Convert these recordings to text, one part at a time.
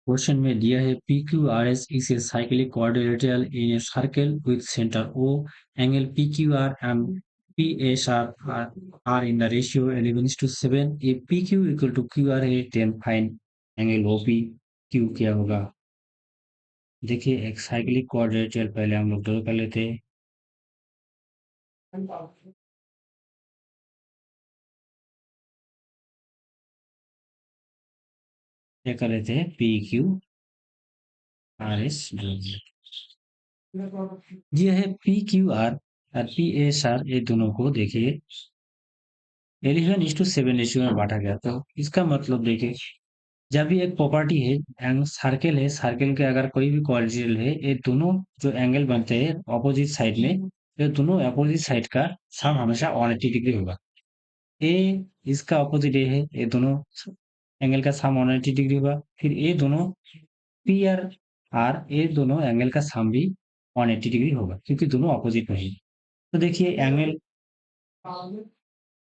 Question में दिया है P Q R S is a cyclic quadrilateral in a circle with centre O angle P Q R and P S R in the ratio 11:7 a P Q equal to Q R है 10 find angle O P Q क्या होगा। देखिए एक cyclic quadrilateral पहले हम लोग draw कर लेते हैं। क्या कर लेते हैं P Q R S draw. ये है पी क्यू आर और पी एस आर, ये दोनों को देखिए 11:7 रेशियो में बांटा गया। तो इसका मतलब देखिए जब भी एक प्रॉपर्टी है एंड सर्कल है, सर्कल के अगर कोई भी क्वाड्रिलेटरल है, ये दोनों जो एंगल बनते हैं ऑपोजिट साइड में, ये दोनों अपोजिट साइड का सम हमेशा 180 डिग्री होगा। ए इसका ऑपोजिट ए है, ये दोनों एंगल का सम 180 डिग्री होगा। फिर ये दोनों पी आर आर, ये दोनों एंगल का सम भी 180 डिग्री होगा क्योंकि दोनों ऑपोजिट में है। तो देखिए angle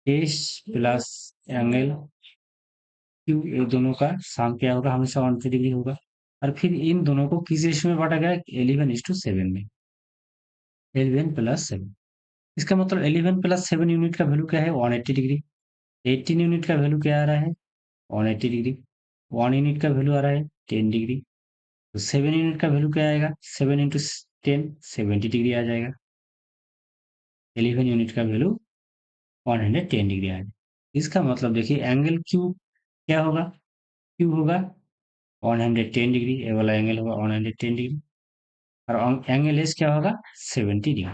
S plus angle Q, ये दोनों का सम क्या होगा, हमेशा 180 डिग्री होगा। और फिर इन दोनों को किस रेशियो में बांटा गया, 11:7 में, 11+7। इसका मतलब 11+7 यूनिट का वैल्यू क्या है, 180 डिग्री। 18 यूनिट का वैल्यू क्या आ रहा है, 180 डिग्री। 1 यूनिट का वैल्यू आ रहा है 10 डिग्री। तो 7 यूनिट का वैल्यू क्या आएगा, 7 इंटू 10 70 डिग्री आ जाएगा। 11 यूनिट का वैल्यू 110 डिग्री आ जाएगा। इसका मतलब देखिए एंगल क्यू क्या होगा, क्यू होगा 110 डिग्री, ये वाला एंगल होगा 110 डिग्री। और एंगल एस क्या होगा 70 डिग्री।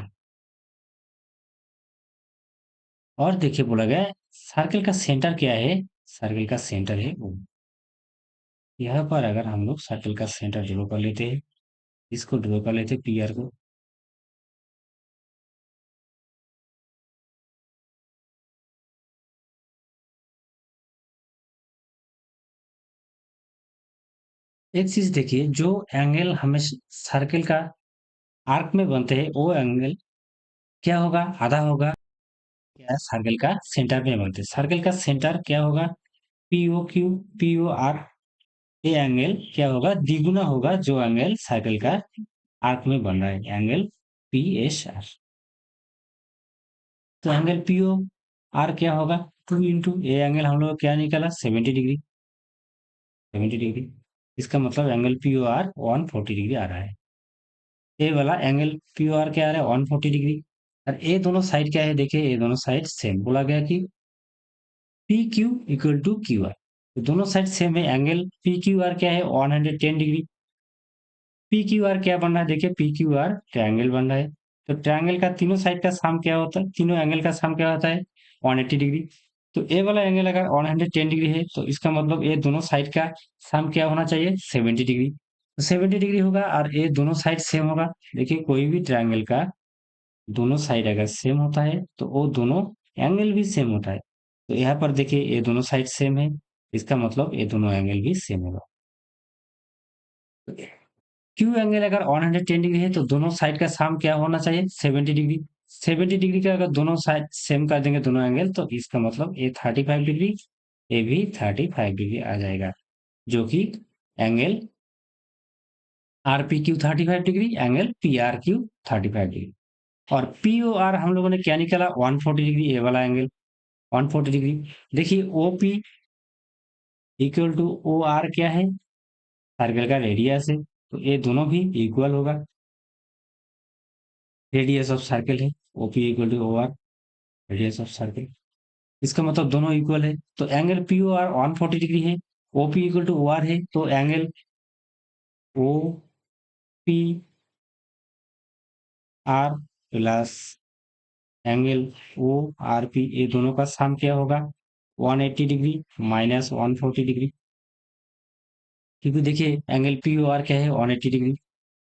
और देखिए बोला गया है सर्कल का सेंटर क्या है, सर्कल का सेंटर है वो। यहाँ पर अगर हम लोग सर्कल का सेंटर ड्रॉ कर लेते हैं, इसको ड्रॉ कर लेते हैं पी आर को। एक चीज देखिए, जो एंगल हमें सर्कल का आर्क में बनते हैं वो एंगल क्या होगा, आधा होगा। क्या सर्कल का सेंटर में बनते हैं, सर्कल का सेंटर क्या होगा, पीओ क्यू, पीओ आर। ये एंगल क्या होगा, द्विगुना होगा जो एंगल सर्कल का आर्क में बन रहा है, एंगल पी एस आर। तो एंगल पीओ आर क्या होगा, 2 इंटू ये एंगल हम लोग क्या निकाला 70 डिग्री, 70 डिग्री। इसका मतलब एंगल पीओ आर 140 डिग्री आ रहा है। ये वाला एंगल पीओ आर क्या आ रहा है 140 डिग्री। और ये दोनों साइड क्या है, देखिए ये दोनों साइड सेम बोला गया कि P Q equal to Q R. तो दोनों साइड सेम है, एंगल पी क्यू आर क्या है 110 डिग्री। पी क्यू आर क्या बन रहा है, देखिए पी क्यू आर ट्रायंगल बन रहा है। तो ट्रायंगल का तीनों साइड का सम क्या होता है, तीनों एंगल का सम क्या होता है 180 डिग्री। तो ए वाला एंगल अगर 110 डिग्री है तो इसका मतलब ये दोनों साइड का सम क्या होना चाहिए 70 डिग्री। तो 70 डिग्री होगा और ये दोनों साइड सेम होगा। देखिए कोई भी ट्रायंगल का दोनों साइड अगर सेम होता है तो वो दोनों एंगल भी सेम होता है। तो यहाँ पर देखिए ये दोनों साइड सेम है, इसका मतलब ये दोनों एंगल भी सेम होगा। क्यू एंगल अगर 110 डिग्री है तो दोनों साइड का सम क्या होना चाहिए 70 डिग्री। 70 डिग्री का अगर दोनों साइड सेम कर देंगे दोनों एंगल, तो इसका मतलब ये 35 डिग्री, ये भी 35 डिग्री आ जाएगा, जो कि angle R P Q 35 degree, angle P R Q 35 degree. और पी ओ आर हम लोगों ने क्या निकाला 140 डिग्री, ये वाला एंगल 140 डिग्री। देखिए O P equal to O R क्या है, सर्कल का रेडियस है, तो ये दोनों भी इक्वल होगा, रेडियस ऑफ सर्कल है। OP equal to O R, radius of circle. इसका मतलब दोनों इक्वल है। तो angle P O R 140 degree है, OP equal to O R है, तो angle O P R plus angle O R P, ये दोनों का सम क्या होगा 180 डिग्री माइनस 140 डिग्री। क्योंकि देखिए एंगल पी ओ आर क्या है 180 डिग्री।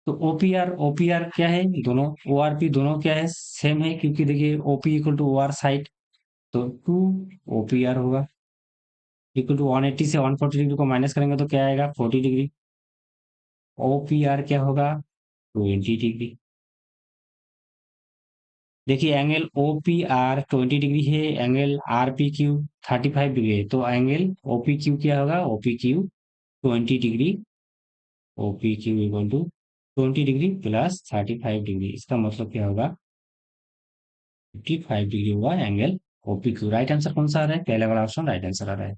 तो ओपीआर क्या है, दोनों ओआरपी दोनों क्या है सेम है, क्योंकि देखिए OP equal to OR side, तो 2 ओपीआर होगा इक्वल टू 180 से 140 डिग्री को माइनस करेंगे तो क्या आएगा 40 डिग्री। ओपीआर क्या होगा 20 डिग्री। देखिए एंगल ओपीआर 20 डिग्री है, एंगल आरपीक्यू 35 डिग्री है, तो एंगल ओपीक्यू क्या होगा, OPQ 20 degree O P Q equal to 20 degree plus 35 degree, इसका मतलब क्या होगा, 55 डिग्री हुआ angle O P Q. Right answer कौन सा आ रहा है, पहला वाला ऑप्शन राइट आंसर आ रहा है।